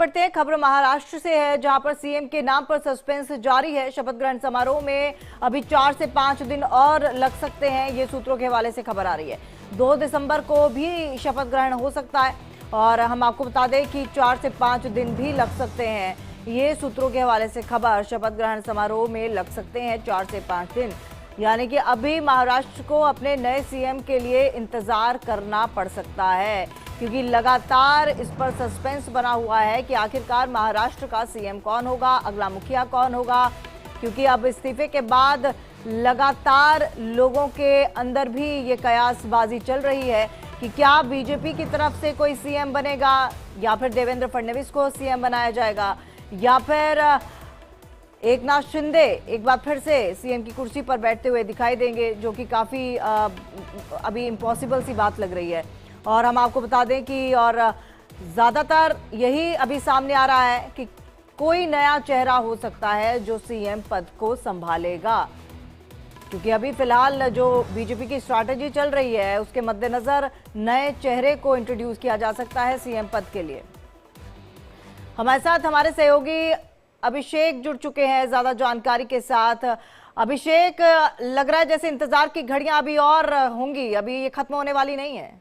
पढ़ते हैं, खबर महाराष्ट्र से है जहां पर सीएम के नाम पर सस्पेंस जारी है। शपथ ग्रहण समारोह में अभी 4 से 5 दिन और लग सकते हैं, ये सूत्रों के हवाले से खबर आ रही है। 2 दिसंबर को भी शपथ ग्रहण हो सकता है और हम आपको बता दें कि 4 से 5 दिन भी लग सकते हैं। ये सूत्रों के हवाले से खबर, शपथ ग्रहण समारोह में लग सकते हैं 4 से 5 दिन, यानी कि अभी महाराष्ट्र को अपने नए सीएम के लिए इंतजार करना पड़ सकता है, क्योंकि लगातार इस पर सस्पेंस बना हुआ है कि आखिरकार महाराष्ट्र का सीएम कौन होगा, अगला मुखिया कौन होगा। क्योंकि अब इस्तीफे के बाद लगातार लोगों के अंदर भी ये कयासबाजी चल रही है कि क्या बीजेपी की तरफ से कोई सीएम बनेगा या फिर देवेंद्र फडणवीस को सीएम बनाया जाएगा या फिर एकनाथ शिंदे एक बार फिर से सीएम की कुर्सी पर बैठते हुए दिखाई देंगे, जो कि काफ़ी अभी इम्पॉसिबल सी बात लग रही है। और हम आपको बता दें कि और ज़्यादातर यही अभी सामने आ रहा है कि कोई नया चेहरा हो सकता है जो सीएम पद को संभालेगा, क्योंकि अभी फिलहाल जो बीजेपी की स्ट्रैटेजी चल रही है उसके मद्देनज़र नए चेहरे को इंट्रोड्यूस किया जा सकता है सीएम पद के लिए। हमारे साथ हमारे सहयोगी अभिषेक जुड़ चुके हैं ज्यादा जानकारी के साथ। अभिषेक, लग रहा है जैसे इंतजार की घड़ियां अभी और होंगी, अभी ये खत्म होने वाली नहीं है।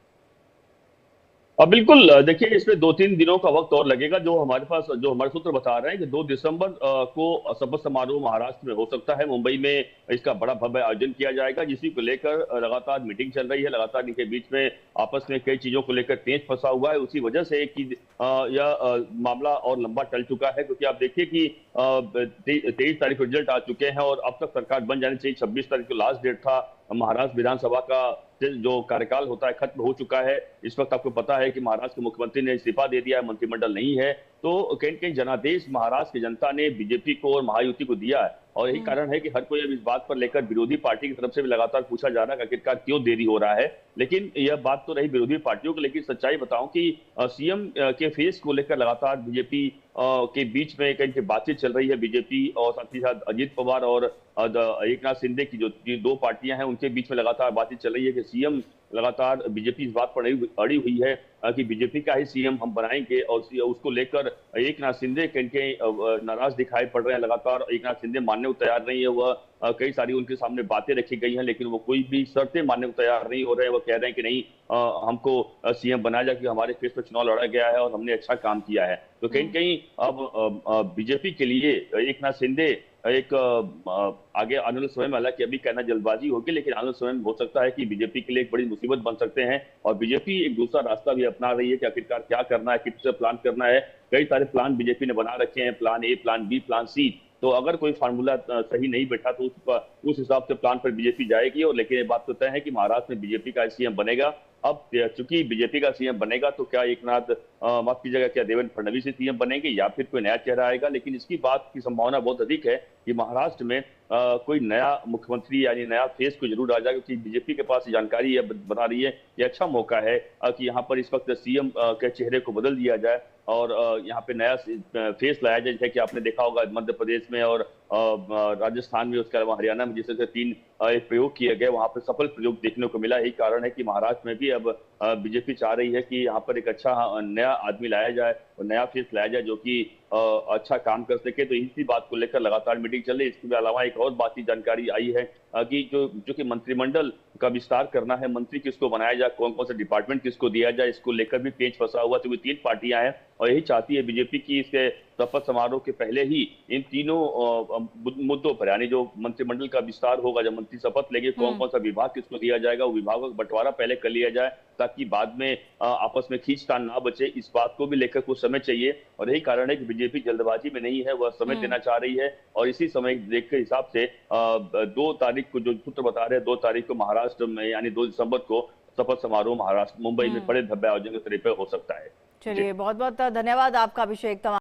बिल्कुल। देखिए, इसमें 2-3 दिनों का वक्त और लगेगा। जो हमारे सूत्र बता रहे हैं कि 2 दिसंबर को शपथ समारोह महाराष्ट्र में हो सकता है। मुंबई में इसका बड़ा भव्य आयोजन किया जाएगा, जिसी को लेकर लगातार मीटिंग चल रही है। लगातार इनके बीच में आपस में कई चीजों को लेकर पेंच फंसा हुआ है। उसी वजह से कि यह मामला और लंबा टल चुका है, क्योंकि आप देखिए कि 23 तारीख को रिजल्ट आ चुके हैं और अब तक सरकार बन जानी चाहिए। 26 तारीख को लास्ट डेट था। महाराष्ट्र विधानसभा का जो कार्यकाल होता है खत्म हो चुका है। इस वक्त आपको पता है कि महाराष्ट्र के मुख्यमंत्री ने इस्तीफा दे दिया है, मंत्रिमंडल नहीं है। तो कहीं कहीं जनादेश महाराष्ट्र की जनता ने बीजेपी को और महायुति को दिया है, और यही कारण है कि हर कोई अब इस बात पर लेकर विरोधी पार्टी की तरफ से भी लगातार पूछा जा रहा है कि आखिरकार क्यों देरी हो रहा है। लेकिन यह बात तो रही विरोधी पार्टियों को, लेकिन सच्चाई बताऊं कि सीएम के फेस को लेकर लगातार बीजेपी के बीच में कहीं बातचीत चल रही है। बीजेपी और साथ ही साथ अजीत पवार और एकनाथ शिंदे की जो 2 पार्टियां हैं उनके बीच में लगातार बातचीत चल रही है कि सीएम लगातार बीजेपी इस बात पर अड़ी हुई है कि बीजेपी का ही सीएम हम बनाएंगे, और उसको लेकर एकनाथ शिंदे के नाराज दिखाई पड़ रहे हैं। लगातार एकनाथ शिंदे मानने को तैयार नहीं है। वह कई सारी उनके सामने बातें रखी गई हैं, लेकिन वो कोई भी शर्तें मानने को तैयार नहीं हो रहे हैं। वो कह रहे हैं कि नहीं, हमको सीएम बनाया जाए, कि हमारे फेस पर चुनाव लड़ा गया है और हमने अच्छा काम किया है। तो कहीं कहीं अब बीजेपी के लिए एकनाथ शिंदे एक आगे आने वाले समय में, हालांकि अभी कहना जल्दबाजी होगी, लेकिन आने वाले समय में हो सकता है कि बीजेपी के लिए एक बड़ी मुसीबत बन सकते हैं। और बीजेपी एक दूसरा रास्ता भी अपना रही है कि आखिरकार क्या करना है, किस प्लान करना है। कई सारे प्लान बीजेपी ने बना रखे हैं, plan A, plan B, plan C. तो अगर कोई फार्मूला सही नहीं बैठा तो उस हिसाब से प्लान पर बीजेपी जाएगी। और लेकिन ये बात तो तय है कि महाराष्ट्र में बीजेपी का सीएम बनेगा। अब चूंकि बीजेपी का सीएम बनेगा तो क्या एकनाथ माफ कीजिएगा, क्या देवेंद्र फडणवीस ही सीएम बनेंगे या फिर कोई नया चेहरा आएगा। लेकिन इसकी बात की संभावना बहुत अधिक है कि महाराष्ट्र में कोई नया मुख्यमंत्री यानी नया फेस को जरूर आ जाएगा, क्योंकि बीजेपी के पास जानकारी बता रही है ये अच्छा मौका है कि यहाँ पर इस वक्त सीएम के चेहरे को बदल दिया जाए और यहाँ पे नया फेस लाया जाए। जैसे कि आपने देखा होगा मध्य प्रदेश में और राजस्थान में, उसके अलावा हरियाणा में जिससे 3 एक प्रयोग किए गए, वहां पर सफल प्रयोग देखने को मिला। यही कारण है कि महाराष्ट्र में भी अब बीजेपी चाह रही है कि यहाँ पर एक अच्छा नया आदमी लाया जाए और नया फेस लाया जाए जो कि अच्छा काम कर सके। तो इसी बात को लेकर लगातार मीटिंग चल रही है। इसके अलावा एक और बात की जानकारी आई है कि जो कि मंत्रिमंडल का विस्तार करना है, मंत्री किसको बनाया जाए, कौन कौन सा डिपार्टमेंट किसको दिया जाए, इसको लेकर भी पेच फंसा हुआ। तो 3 पार्टियां हैं और यही चाहती है बीजेपी की इसके शपथ समारोह के पहले ही इन तीनों मुद्दों पर, यानी जो मंत्रिमंडल का विस्तार होगा, जब मंत्री शपथ लेंगे, कौन कौन सा विभाग किसको दिया जाएगा, वो विभागों का बंटवारा पहले कर लिया जाए, ताकि बाद में आपस में खींचतान ना बचे। इस बात को भी लेकर कुछ समय चाहिए, और यही कारण है कि बीजेपी जल्दबाजी में नहीं है, वह समय देना चाह रही है। और इसी समय देख के हिसाब से 2 तारीख को जो सूत्र बता रहे हैं, 2 तारीख को महाराष्ट्र में यानी 2 दिसंबर को शपथ समारोह महाराष्ट्र मुंबई में बड़े भव्य आयोजन के तरीके हो सकता है। चलिए, बहुत बहुत धन्यवाद आपका अभिषेक।